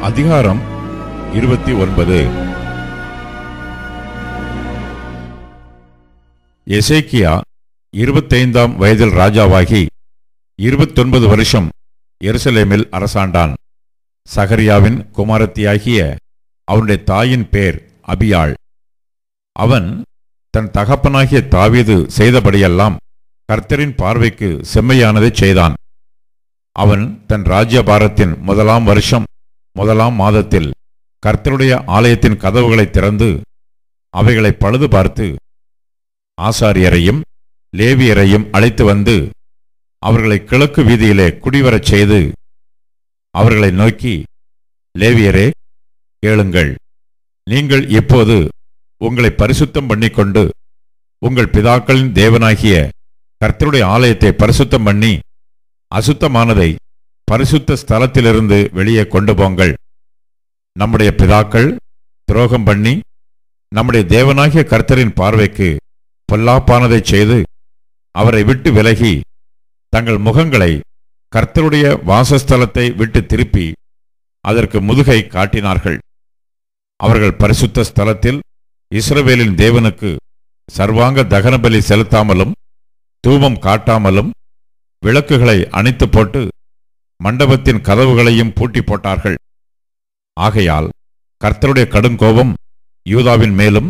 அதிகாரம் 29. எசேக்கியா 25ஆம் வயதில் ராஜாவாகி 29 வருஷம் எருசலேமில் அரசாண்டான். சகரியாவின் குமாரத்தியாகிய அவனுடைய தாயின் பேர் அபியாள். அவன் தன் தகப்பனாகிய தாவீது செய்தபடியெல்லாம் கர்த்தரின் பார்வைக்கு செம்மையானதைச் செய்தான். அவன் தன் ராஜ்யபாரத்தின் 1ஆம் வருஷம் 1ஆம் மாதத்தில் கர்த்தருடைய ஆலயத்தின் கதவுகளை திறந்து அவைகளை பழுது பார்த்து ஆசாரியரையும் லேவியரையும் அழைத்து வந்து அவர்களை கிழக்கு வீதியிலே குடிவரச் செய்து அவர்களை நோக்கி, லேவியரே, கேளுங்கள். நீங்கள் இப்போது உங்களை பரிசுத்தம் பண்ணிக்கொண்டு உங்கள் பிதாக்களின் தேவனாகிய கர்த்தருடைய ஆலயத்தை பரிசுத்தம் பண்ணி அசுத்தமானதை பரிசுத்த ஸ்தலத்திலிருந்து வெளியே கொண்டு போங்கள். நம்முடைய பிதாக்கள் துரோகம் பண்ணி நம்முடைய தேவனாகிய கர்த்தரின் பார்வைக்கு பொல்லாப்பானதைச் செய்து அவரை விட்டு விலகி தங்கள் முகங்களை கர்த்தருடைய வாசஸ்தலத்தை விட்டு திருப்பி அதற்கு முதுகை காட்டினார்கள். அவர்கள் பரிசுத்த ஸ்தலத்தில் இஸ்ரவேலின் தேவனுக்கு சர்வாங்க தகனபலி செலுத்தாமலும் தூபம் காட்டாமலும் விளக்குகளை அணைத்து போட்டு மண்டபத்தின் கதவுகளையும் பூட்டி போட்டார்கள். ஆகையால் கர்த்தருடைய கடுங்கோபம் யூதாவின் மேலும்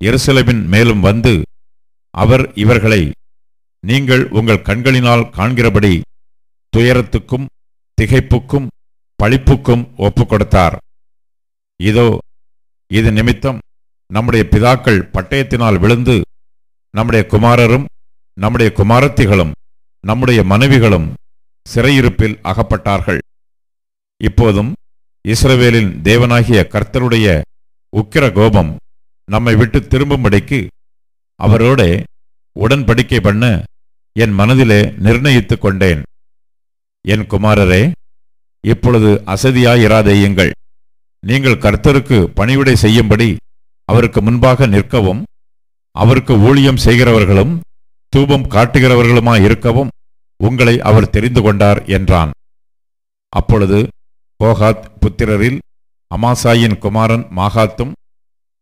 எருசலேமின் மேலும் வந்து அவர் இவர்களை நீங்கள் உங்கள் கண்களினால் காண்கிறபடி துயரத்துக்கும் திகைப்புக்கும் பழிப்புக்கும் ஒப்புக்கொடுத்தார். இதோ, இது நிமித்தம் நம்முடைய பிதாக்கள் பட்டயத்தினால் விழுந்து நம்முடைய குமாரரும் நம்முடைய குமாரத்திகளும் நம்முடைய மனைவிகளும் சிறையிருப்பில் அகப்பட்டார்கள். இப்போதும் இஸ்ரவேலின் தேவனாகிய கர்த்தருடைய உக்கிர கோபம் நம்மை விட்டு திரும்பும்படிக்கு அவரோட உடன்படிக்கை பண்ண என் மனதிலே நிர்ணயித்துக் கொண்டேன். என் குமாரரே, இப்பொழுது அசதியாயிராதேயுங்கள். நீங்கள் கர்த்தருக்கு பணிவிடை செய்யும்படி அவருக்கு முன்பாக நிற்கவும் அவருக்கு ஊழியம் செய்கிறவர்களும் தூபம் காட்டுகிறவர்களுமாயிருக்கவும் உங்களை அவர் தெரிந்து கொண்டார் என்றான். அப்பொழுது கோகாத் புத்திரரில் அமாசாயின் குமாரன் மாகாத்தும்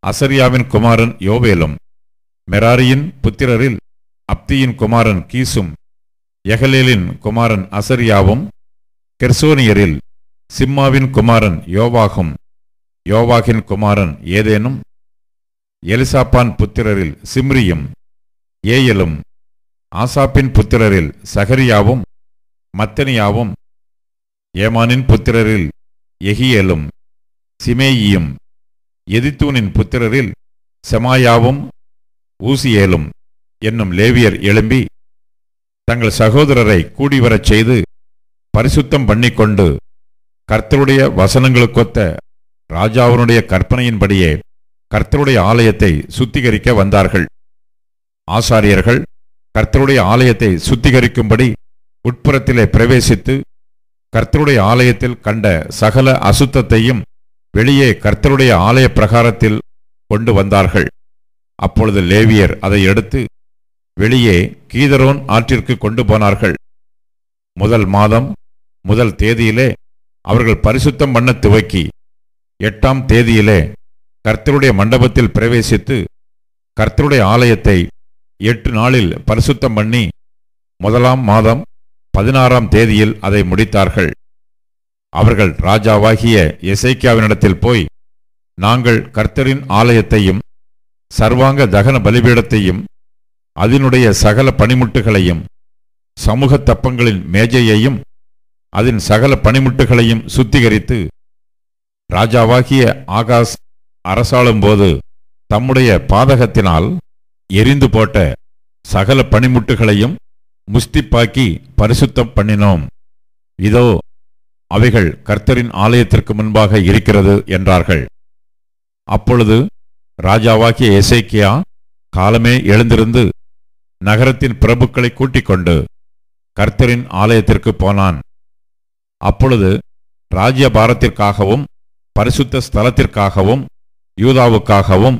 அசரியாவின் குமாரன் யோவேலும், மெராரியின் புத்திரரில் அப்தியின் குமாரன் கீசும், எகலேலின் குமாரன் அசரியாவும், கெர்சோனியரில் சிம்மாவின் குமாரன் யோவாகும், யோவாகின் குமாரன் ஏதேனும், எலிசாப்பான் புத்திரரில் சிம்ரியும் ஏயலும், ஆசாப்பின் புத்திரரில் சகரியாவும் மத்தனியாவும், ஏமானின் புத்திரரில் எகியேலும் சிமேயியும், எதித்தூனின் புத்திரரில் செமாயாவும் ஊசியேலும் என்னும் லேவியர் எழும்பி தங்கள் சகோதரரை கூடிவரச் செய்து பரிசுத்தம் பண்ணிக்கொண்டு கர்த்தருடைய வசனங்களுக்கொத்த ராஜாவினுடைய கற்பனையின்படியே கர்த்தருடைய ஆலயத்தை சுத்திகரிக்க வந்தார்கள். ஆசாரியர்கள் கர்த்தருடைய ஆலயத்தை சுத்திகரிக்கும்படி உட்புறத்திலே பிரவேசித்து கர்த்தருடைய ஆலயத்தில் கண்ட சகல அசுத்தத்தையும் வெளியே கர்த்தருடைய ஆலய பிரகாரத்தில் கொண்டு வந்தார்கள். அப்பொழுது லேவியர் அதை எடுத்து வெளியே கீதரோன் ஆற்றிற்கு கொண்டு போனார்கள். 1 மாதம் 1 தேதியிலே அவர்கள் பரிசுத்தம் பண்ண துவக்கி 8ஆம் தேதியிலே கர்த்தருடைய மண்டபத்தில் பிரவேசித்து கர்த்தருடைய ஆலயத்தை 8 நாளில் பரிசுத்தம் பண்ணி 1ஆம் மாதம் 16ஆம் தேதியில் அதை முடித்தார்கள். அவர்கள் ராஜாவாகிய எசேக்கியாவினிடத்தில் போய், நாங்கள் கர்த்தரின் ஆலயத்தையும் சர்வாங்க தகன பலிபீடத்தையும் அதனுடைய சகல பணிமுட்டுகளையும் சமூக தப்பங்களின் மேஜையையும் அதன் சகல பணிமுட்டுகளையும் சுத்திகரித்து ராஜாவாகிய ஆகாஸ் அரசாளும்போது தம்முடைய பாதகத்தினால் எரிந்து போட்ட சகல பணிமுட்டுகளையும் முஸ்திப்பாக்கி பரிசுத்தம் பண்ணினோம். இதோ, அவைகள் கர்த்தரின் ஆலயத்திற்கு முன்பாக இருக்கிறது என்றார்கள். அப்பொழுது ராஜாவாகிய எசேக்கியா காலமே எழுந்திருந்து நகரத்தின் பிரபுக்களை கூட்டிக் கொண்டு கர்த்தரின் ஆலயத்திற்கு போனான். அப்பொழுது ராஜ்யபாரத்திற்காகவும் பரிசுத்த ஸ்தலத்திற்காகவும் யூதாவுக்காகவும்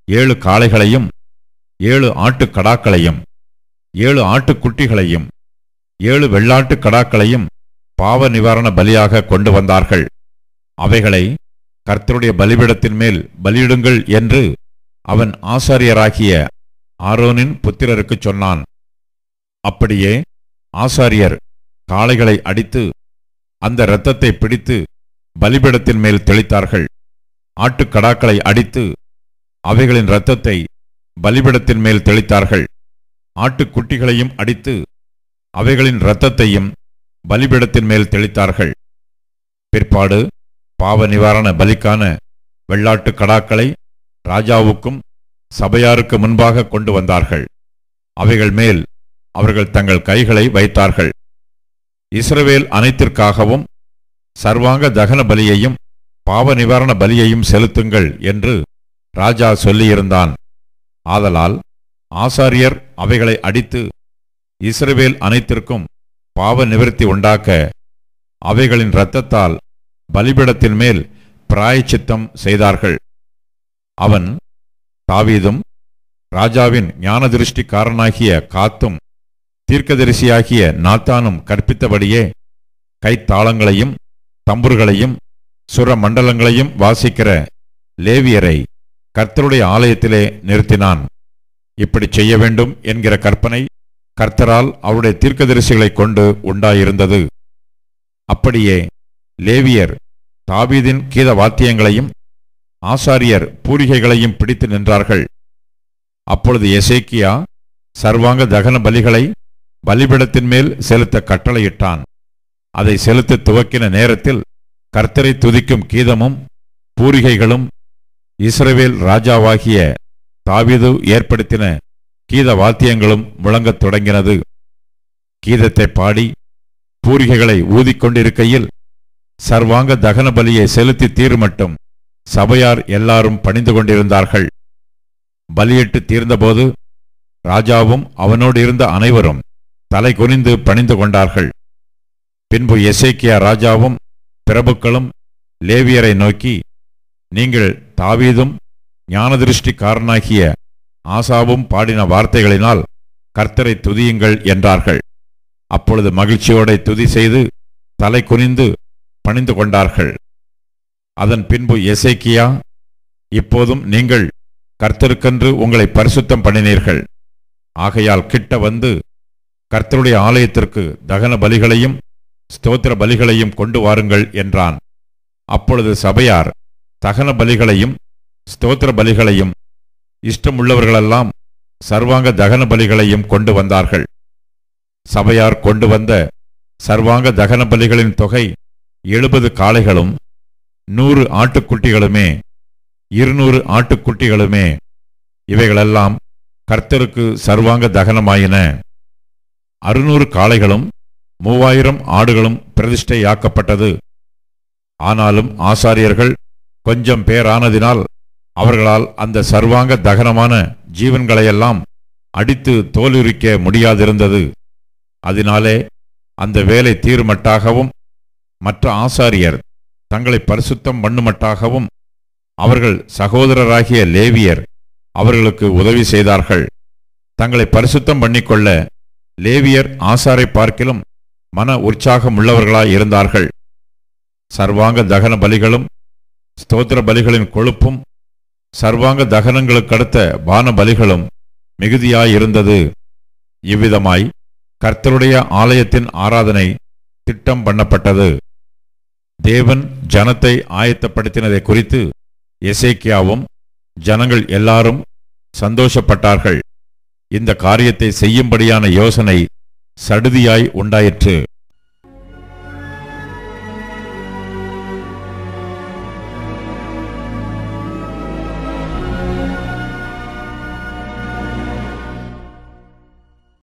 7 காளைகளையும் 7 ஆட்டுக்கடாக்களையும் 7 ஆட்டுக்குட்டிகளையும் 7 வெள்ளாட்டு கடாக்களையும் பாவ நிவாரண பலியாக கொண்டு வந்தார்கள். அவைகளை கர்த்தருடைய பலிபீடத்தின் மேல் பலியிடுங்கள் என்று அவன் ஆசாரியராகிய ஆரோனின் புத்திரருக்குச் சொன்னான். அப்படியே ஆசாரியர் காளைகளை அடித்து அந்த இரத்தத்தை பிடித்து பலிபீடத்தின் மேல் தெளித்தார்கள். ஆட்டுக்கடாக்களை அடித்து அவைகளின் இரத்தத்தை பலிபீடத்தின் மேல் தெளித்தார்கள். ஆட்டுக்குட்டிகளையும் அடித்து அவைகளின் இரத்தத்தையும் பலிபீடத்தின் மேல் தெளித்தார்கள். பிற்பாடு பாவ நிவாரண பலிக்கான வெள்ளாட்டு கடாக்களை ராஜாவுக்கும் சபையாருக்கு முன்பாக கொண்டு வந்தார்கள். அவைகள் மேல் அவர்கள் தங்கள் கைகளை வைத்தார்கள். இஸ்ரவேல் அனைத்திற்காகவும் சர்வாங்க தகன பலியையும் பாவ நிவாரண பலியையும் செலுத்துங்கள் என்று ராஜா சொல்லியிருந்தான். ஆதலால் ஆசாரியர் அவைகளை அடித்து இஸ்ரவேல் அனைத்திற்கும் பாவ நிவர்த்தி உண்டாக்க அவைகளின் இரத்தத்தால் பலிபீடத்தின் மேல் பிராயச்சித்தம் செய்தார்கள். அவன் தாவீதும் ராஜாவின் ஞானதிருஷ்டிக்காரனாகிய காத்தும் தீர்க்கதரிசியாகிய நாத்தானும் கற்பித்தபடியே கைத்தாளங்களையும் தம்புர்களையும் சுர மண்டலங்களையும் வாசிக்கிற லேவியரை கர்த்தருடைய ஆலயத்திலே நிறுத்தினான். இப்படி செய்ய வேண்டும் என்கிற கற்பனை கர்த்தரால் அவருடைய தீர்க்கதரிசிகளைக் கொண்டு உண்டாயிருந்தது. அப்படியே லேவியர் தாவீதின் கீத வாத்தியங்களையும் ஆசாரியர் பூரிகைகளையும் பிடித்து நின்றார்கள். அப்பொழுது எசேக்கியா சர்வாங்க தகன பலிகளை பலிபீடத்தின் மேல் செலுத்த கட்டளையிட்டான். அதை செலுத்த துவக்கின நேரத்தில் கர்த்தரை துதிக்கும் கீதமும் பூரிகைகளும் இஸ்ரவேல் ராஜாவாகிய தாவீது ஏற்படுத்தின கீத வாத்தியங்களும் முழங்கத் தொடங்கினது. கீதத்தை பாடி பூரிகைகளை ஊதிக்கொண்டிருக்கையில் சர்வாங்க தகன பலியை செலுத்தி தீர்மட்டும் சபையார் எல்லாரும் பணிந்து கொண்டிருந்தார்கள். பலியிட்டு தீர்ந்தபோது ராஜாவும் அவனோடு இருந்த அனைவரும் தலை குனிந்து பணிந்து கொண்டார்கள். பின்பு எசேக்கியா ராஜாவும் பிரபுக்களும் லேவியரை நோக்கி, நீங்கள் தாவீதும் ஞானதிருஷ்டிக்காரனாகிய ஆசாவும் பாடின வார்த்தைகளினால் கர்த்தரை துதியுங்கள் என்றார்கள். அப்பொழுது மகிழ்ச்சியோட துதி செய்து தலை குனிந்து பணிந்து கொண்டார்கள். அதன் பின்பு எசேக்கியா, இப்போதும் நீங்கள் கர்த்தருக்கென்று உங்களை பரிசுத்தம் பண்ணினீர்கள். ஆகையால் கிட்ட வந்து கர்த்தருடைய ஆலயத்திற்கு தகன பலிகளையும் ஸ்தோத்திர பலிகளையும் கொண்டு வாருங்கள் என்றான். அப்பொழுது சபையார் தகன பலிகளையும் ஸ்தோத்திர பலிகளையும் இஷ்டமுள்ளவர்களெல்லாம் சர்வாங்க தகன பலிகளையும் கொண்டு வந்தார்கள். சபையார் கொண்டு வந்த சர்வாங்க தகன பலிகளின் தொகை 70 காளைகளும் 100 ஆட்டுக்குட்டிகளுமே 200 ஆட்டுக்குட்டிகளுமே. இவைகளெல்லாம் கர்த்தருக்கு சர்வாங்க தகனமாயின. 600 காளைகளும் 3000 ஆடுகளும் பிரதிஷ்டையாக்கப்பட்டது. ஆனாலும் ஆசாரியர்கள் கொஞ்சம் பேரானதினால் அவர்களால் அந்த சர்வாங்க தகனமான ஜீவன்களையெல்லாம் அடித்து தோலுரிக்க முடியாதிருந்தது. அதனாலே அந்த வேலை தீர்மட்டாகவும் மற்ற ஆசாரியர் தங்களை பரிசுத்தம் பண்ணுமட்டாகவும் அவர்கள் சகோதரராகிய லேவியர் அவர்களுக்கு உதவி செய்தார்கள். தங்களை பரிசுத்தம் பண்ணிக்கொள்ள லேவியர் ஆசாரை பார்க்கிலும் மன உற்சாகமுள்ளவர்களாயிருந்தார்கள். சர்வாங்க தகன பலிகளும் ஸ்தோத்திர பலிகளின் கொழுப்பும் சர்வாங்க தகனங்களுக்கடுத்த பான பலிகளும் மிகுதியாயிருந்தது. இவ்விதமாய் கர்த்தருடைய ஆலயத்தின் ஆராதனை திட்டம் பண்ணப்பட்டது. தேவன் ஜனத்தை ஆயத்தப்படுத்தினதை குறித்து எசேக்கியாவும் ஜனங்கள் எல்லாரும் சந்தோஷப்பட்டார்கள். இந்த காரியத்தை செய்யும்படியான யோசனை சடுதியாய் உண்டாயிற்று.